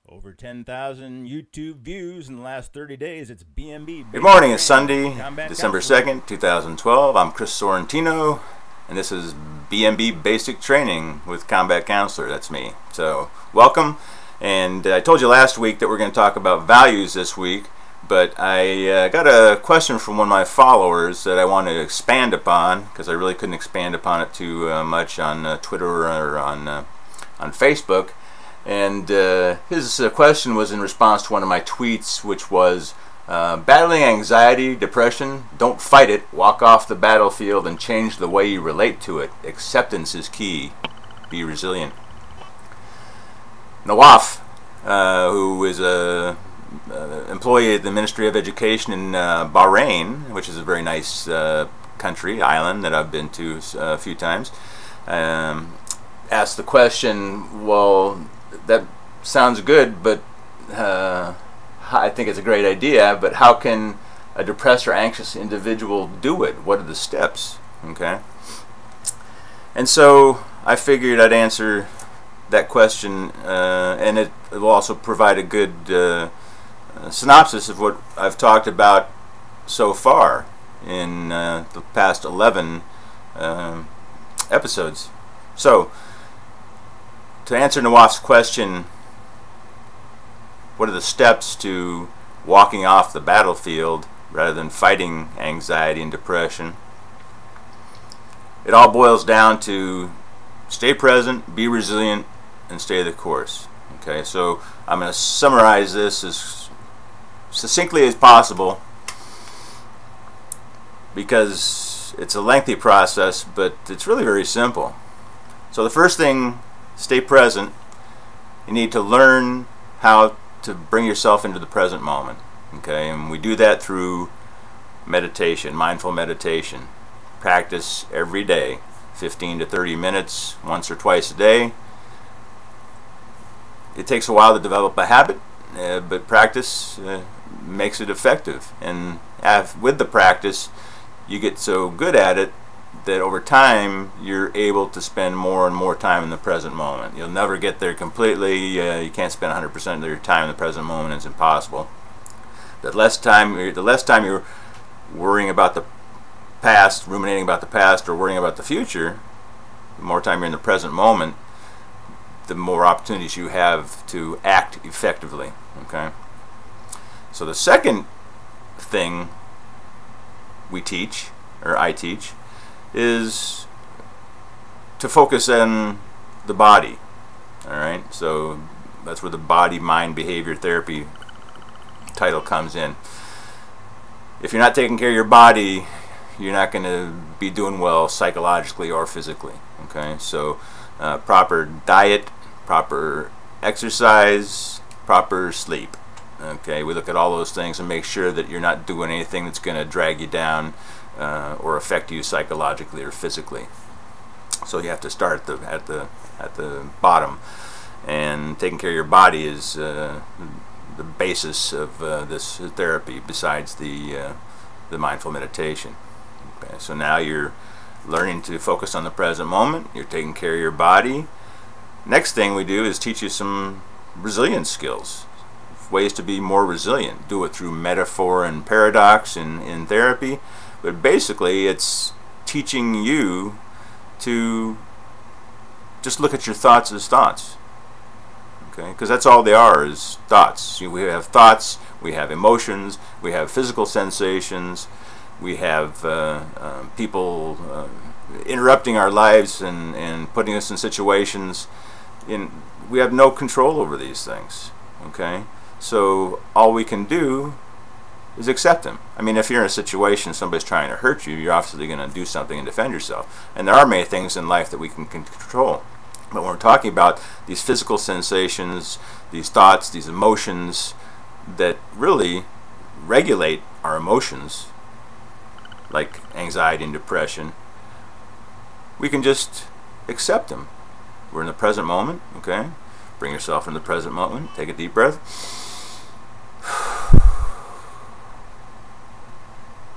Over 10,000 YouTube views in the last 30 days. It's BMB. Good morning. It's Sunday, Combat December Counselor. 2nd, 2012. I'm Chris Sorrentino, and this is BMB Basic Training with Combat Counselor. That's me. So, welcome. And I told you last week that we're going to talk about values this week, but I got a question from one of my followers that I want to expand upon, because I really couldn't expand upon it too much on Twitter or on Facebook. And his question was in response to one of my tweets, which was, battling anxiety, depression, don't fight it, walk off the battlefield and change the way you relate to it. Acceptance is key. Be resilient. Nawaf, who is a employee at the Ministry of Education in Bahrain, which is a very nice country, island that I've been to a few times, asked the question, well, that sounds good, but I think it's a great idea, but how can a depressed or anxious individual do it? What are the steps? Okay. And so I figured I'd answer that question, and it will also provide a good synopsis of what I've talked about so far in the past 11 episodes. So, to answer Nawaf's question, what are the steps to walking off the battlefield rather than fighting anxiety and depression? It all boils down to stay present, be resilient, and stay the course. Okay, so I'm going to summarize this as succinctly as possible because it's a lengthy process, but it's really very simple. So the first thing, stay present. You need to learn how to bring yourself into the present moment. Okay, and we do that through meditation, mindful meditation. Practice every day, 15 to 30 minutes, once or twice a day. It takes a while to develop a habit, but practice makes it effective. And with the practice, you get so good at it that over time you're able to spend more and more time in the present moment. You'll never get there completely. You can't spend 100% of your time in the present moment. It's impossible. The less time you're worrying about the past, ruminating about the past, or worrying about the future, the more time you're in the present moment, the more opportunities you have to act effectively. Okay. So the second thing we teach, or I teach, is to focus on the body. Alright, so that's where the body, mind, behavior therapy title comes in. If you're not taking care of your body, you're not going to be doing well psychologically or physically. Okay, so proper diet, proper exercise, proper sleep. Okay, we look at all those things and make sure that you're not doing anything that's going to drag you down or affect you psychologically or physically. So you have to start at the bottom, and taking care of your body is the basis of this therapy. Besides the mindful meditation. Okay, so now you're learning to focus on the present moment. You're taking care of your body. Next thing we do is teach you some resilience skills, ways to be more resilient. Do it through metaphor and paradox in therapy. But basically, it's teaching you to just look at your thoughts as thoughts. Okay, because that's all they are, is thoughts. We have thoughts, we have emotions, we have physical sensations, we have people interrupting our lives and putting us in situations. We have no control over these things. Okay, so all we can do is accept them. I mean, if you're in a situation somebody's trying to hurt you, you're obviously going to do something and defend yourself. And there are many things in life that we can control. But when we're talking about these physical sensations, these thoughts, these emotions that really regulate our emotions, like anxiety and depression, we can just accept them. We're in the present moment. Okay? Bring yourself in the present moment. Take a deep breath.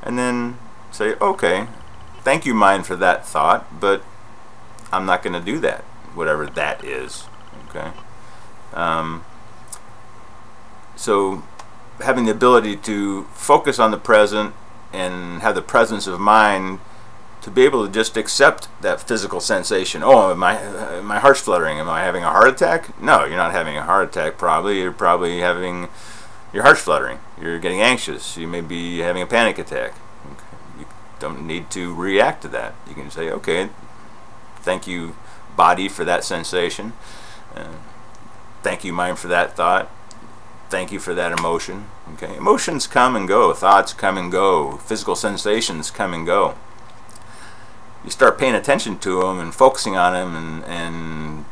And then say, okay, thank you, mind, for that thought, but I'm not going to do that, whatever that is. Okay. So having the ability to focus on the present and have the presence of mind to be able to just accept that physical sensation. Oh, my heart's fluttering. Am I having a heart attack? No, you're not having a heart attack probably. You're probably having your heart's fluttering. You're getting anxious. You may be having a panic attack. Okay. You don't need to react to that. You can say, okay, thank you, body, for that sensation. Thank you, mind, for that thought. Thank you for that emotion. Okay, emotions come and go. Thoughts come and go. Physical sensations come and go. You start paying attention to them and focusing on them and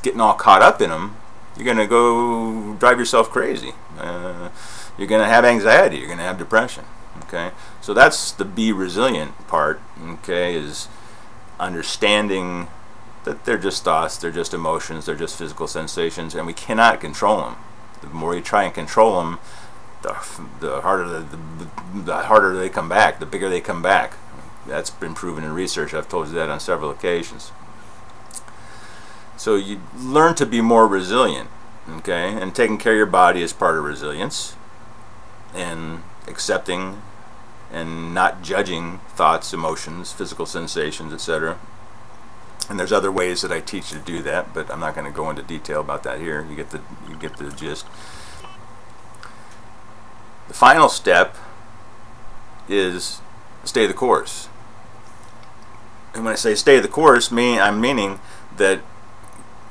getting all caught up in them, you're going to go drive yourself crazy. You're going to have anxiety. You're going to have depression. Okay, so that's the be resilient part. Okay, is understanding that they're just thoughts, they're just emotions, they're just physical sensations, and we cannot control them. The more you try and control them, the harder they come back, the bigger they come back. That's been proven in research. I've told you that on several occasions. So you learn to be more resilient, okay? And taking care of your body is part of resilience, and accepting and not judging thoughts, emotions, physical sensations, etc. And there's other ways that I teach you to do that, but I'm not going to go into detail about that here. You get the gist. The final step is stay the course. And when I say stay the course, I'm meaning that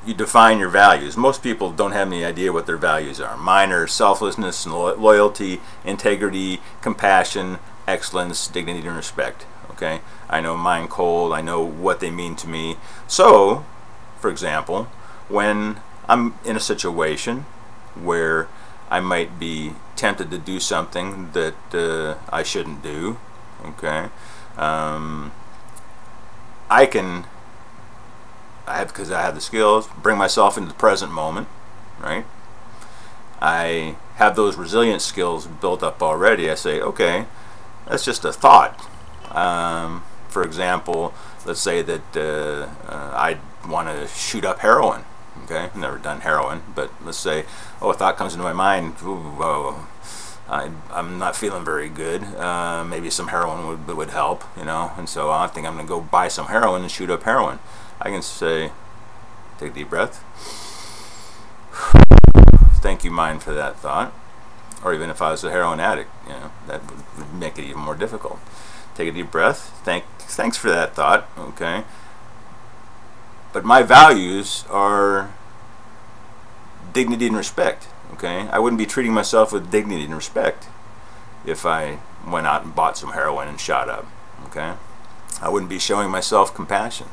you define your values. Most people don't have any idea what their values are. Mine are selflessness, loyalty, integrity, compassion, excellence, dignity, and respect. Okay, I know mine cold. I know what they mean to me. So, for example, when I'm in a situation where I might be tempted to do something that I shouldn't do, okay, because I have the skills, bring myself into the present moment, right? I have those resilient skills built up already. I say, okay, that's just a thought. For example, let's say that I want to shoot up heroin. Okay, I've never done heroin, but let's say, oh, a thought comes into my mind. Ooh, I'm not feeling very good. Maybe some heroin would help, you know. And so I think I'm going to go buy some heroin and shoot up heroin. I can say, take a deep breath. Thank you, mind, for that thought. Or even if I was a heroin addict, you know, that would make it even more difficult. Take a deep breath. Thanks for that thought. Okay. But my values are dignity and respect. Okay. I wouldn't be treating myself with dignity and respect if I went out and bought some heroin and shot up. Okay. I wouldn't be showing myself compassion.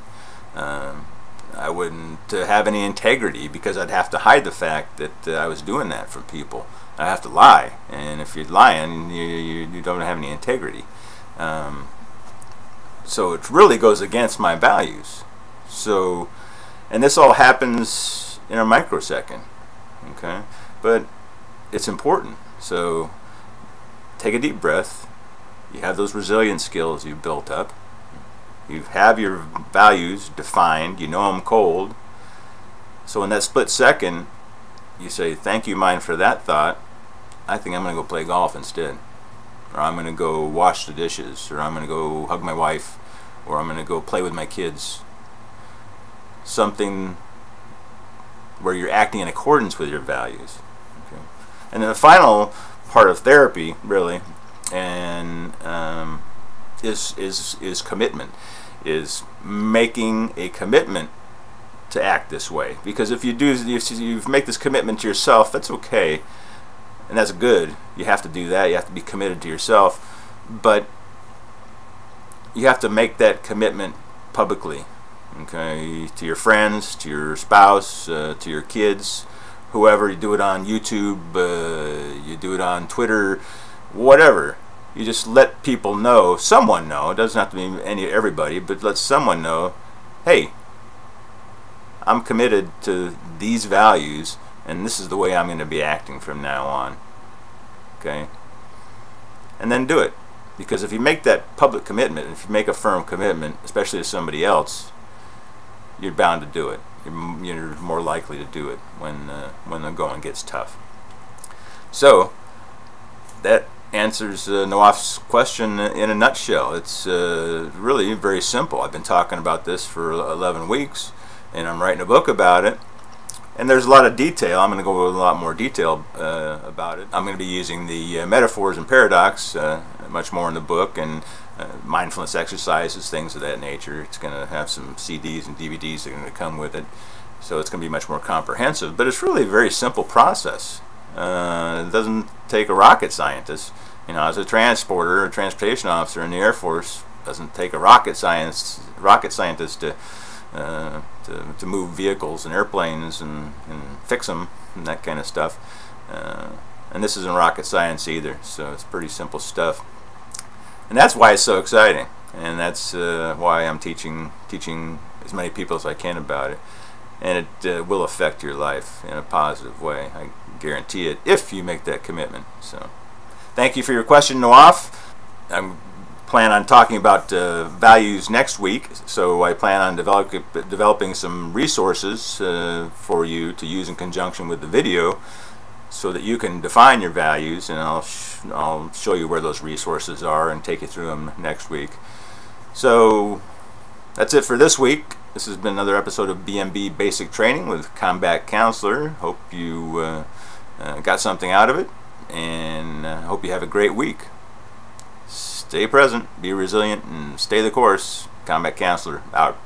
I wouldn't have any integrity, because I'd have to hide the fact that I was doing that from people. I have to lie, and if you're lying, you don't have any integrity. So it really goes against my values. So, and this all happens in a microsecond, okay? But it's important. So take a deep breath. You have those resilient skills you've built up. You have your values defined. You know them cold. So in that split second, you say, thank you, mind, for that thought. I think I'm going to go play golf instead. Or I'm going to go wash the dishes. Or I'm going to go hug my wife. Or I'm going to go play with my kids. Something where you're acting in accordance with your values. Okay. And then the final part of therapy, really, and is commitment. Is making a commitment to act this way. Because if you make this commitment to yourself, that's okay, and that's good. You have to do that. You have to be committed to yourself, but you have to make that commitment publicly, okay, to your friends, to your spouse, to your kids, whoever. You do it on YouTube, you do it on Twitter, whatever. You just let people know, someone know, it doesn't have to be everybody, but let someone know, hey, I'm committed to these values, and this is the way I'm going to be acting from now on. Okay? And then do it. Because if you make that public commitment, if you make a firm commitment, especially to somebody else, you're bound to do it. You're more likely to do it when the going gets tough. So that answers Nawaf's question in a nutshell. It's really very simple. I've been talking about this for 11 weeks, and I'm writing a book about it. And there's a lot of detail. I'm going to go with a lot more detail about it. I'm going to be using the metaphors and paradox much more in the book, and mindfulness exercises, things of that nature. It's going to have some CDs and DVDs that are going to come with it. So it's going to be much more comprehensive. But it's really a very simple process. It doesn't take a rocket scientist. You know, as a transporter, a transportation officer in the Air Force, it doesn't take a rocket scientist to move vehicles and airplanes and fix them and that kind of stuff. And this isn't rocket science either, so it's pretty simple stuff. And that's why it's so exciting, and that's why I'm teaching as many people as I can about it. And it will affect your life in a positive way. I guarantee it, if you make that commitment. So, thank you for your question, Nawaf. I plan on talking about values next week, so I plan on developing some resources for you to use in conjunction with the video, so that you can define your values, and I'll show you where those resources are and take you through them next week. So that's it for this week. This has been another episode of BMB Basic Training with Combat Counselor. Hope you got something out of it, and hope you have a great week. Stay present, be resilient, and stay the course. Combat Counselor out.